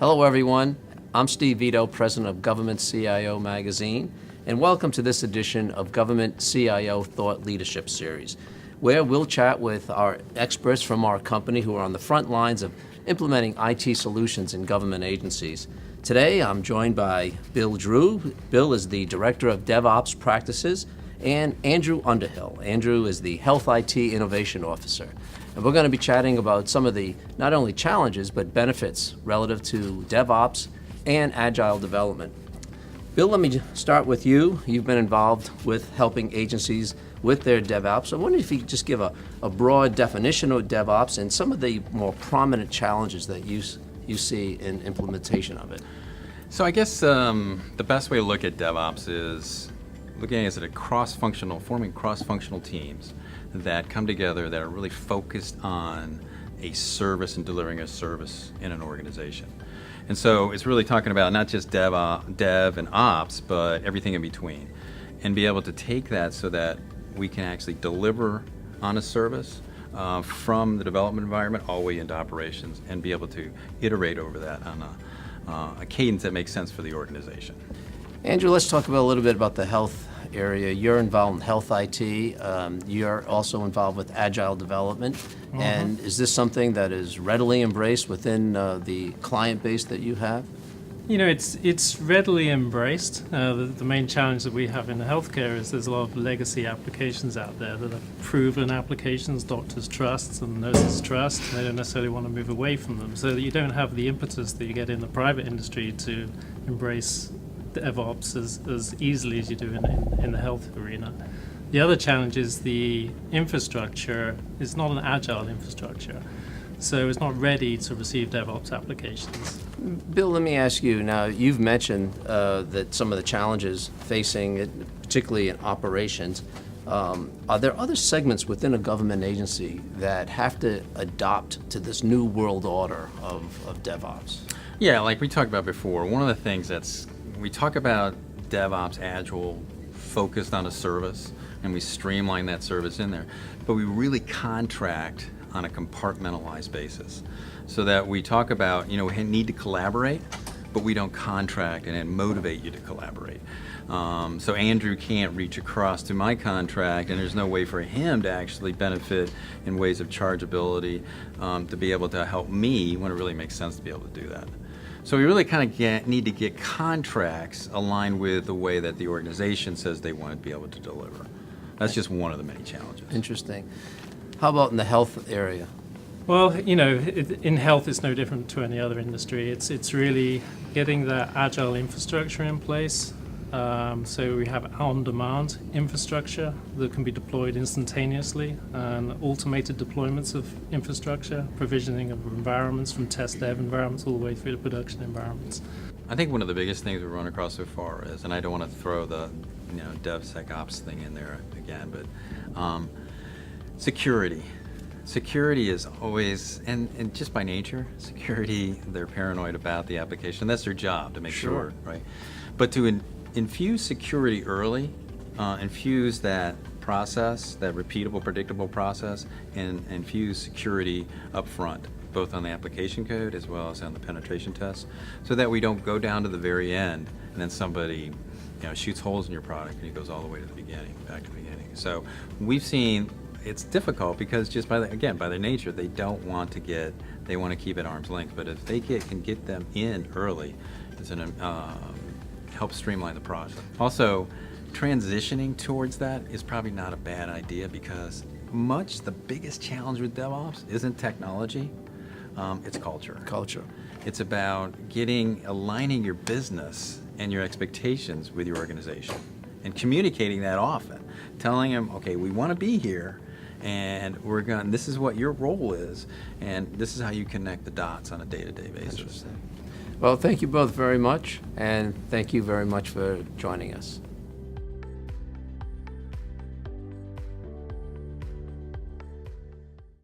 Hello everyone, I'm Steve Vito, President of GovernmentCIO magazine, and welcome to this edition of GovernmentCIO Thought Leadership Series, where we'll chat with our experts from our company who are on the front lines of implementing IT solutions in government agencies. Today I'm joined by Bill Drew. Bill is the Director of DevOps Practices, and Andrew Underhill. Andrew is the Health IT Innovation Officer. And we're going to be chatting about some of the not only challenges but benefits relative to DevOps and Agile development. Bill, let me start with you. You've been involved with helping agencies with their DevOps. I wonder if you could just give a broad definition of DevOps and some of the more prominent challenges that you see in implementation of it. So I guess the best way to look at DevOps is looking at it as forming cross-functional teams that come together that are really focused on a service and delivering a service in an organization. And so it's really talking about not just dev and ops, but everything in between. And be able to take that so that we can actually deliver on a service from the development environment all the way into operations and be able to iterate over that on a cadence that makes sense for the organization. Andrew, let's talk a little bit about the health area. You're involved in health IT. You're also involved with Agile development. Mm-hmm. And is this something that is readily embraced within the client base that you have? You know, it's readily embraced. The main challenge that we have in healthcare is there's a lot of legacy applications out there that are proven applications doctors trust and nurses trust. And they don't necessarily want to move away from them. So that you don't have the impetus that you get in the private industry to embrace DevOps as easily as you do in the health arena. The other challenge is the infrastructure is not an agile infrastructure, so it's not ready to receive DevOps applications. Bill, let me ask you, now you've mentioned that some of the challenges facing it, particularly in operations, are there other segments within a government agency that have to adopt to this new world order of DevOps? Yeah, like we talked about before, one of the things we talk about DevOps, Agile, focused on a service, and we streamline that service in there. But we really contract on a compartmentalized basis, so that we talk about, we need to collaborate, but we don't contract and motivate you to collaborate. So Andrew can't reach across to my contract, and there's no way for him to actually benefit in ways of chargeability to be able to help me when it really makes sense to be able to do that. So we really kind of need to get contracts aligned with the way that the organization says they want to be able to deliver. That's just one of the many challenges. Interesting. How about in the health area? Well, in health it's no different to any other industry. It's really getting that agile infrastructure in place. So we have on-demand infrastructure that can be deployed instantaneously, and automated deployments of infrastructure, provisioning of environments from test dev environments all the way through to production environments. I think one of the biggest things we've run across so far is, and I don't want to throw the DevSecOps thing in there again, but security. Security is always, and just by nature, security, they're paranoid about the application. That's their job, to make sure, right? But to infuse security early, infuse that process, that repeatable, predictable process, and infuse security up front, both on the application code as well as on the penetration tests, so that we don't go down to the very end and then somebody shoots holes in your product and it goes all the way to the beginning, back to the beginning. So we've seen it's difficult because just by their nature, they want to keep it arm's length, but if they can get them in early, it's an help streamline the process. Also, transitioning towards that is probably not a bad idea, because the biggest challenge with DevOps isn't technology, it's culture. Culture. It's about aligning your business and your expectations with your organization and communicating that often, telling them, okay, we want to be here, and this is what your role is, and this is how you connect the dots on a day-to-day basis. Interesting. Well, thank you both very much, and thank you very much for joining us.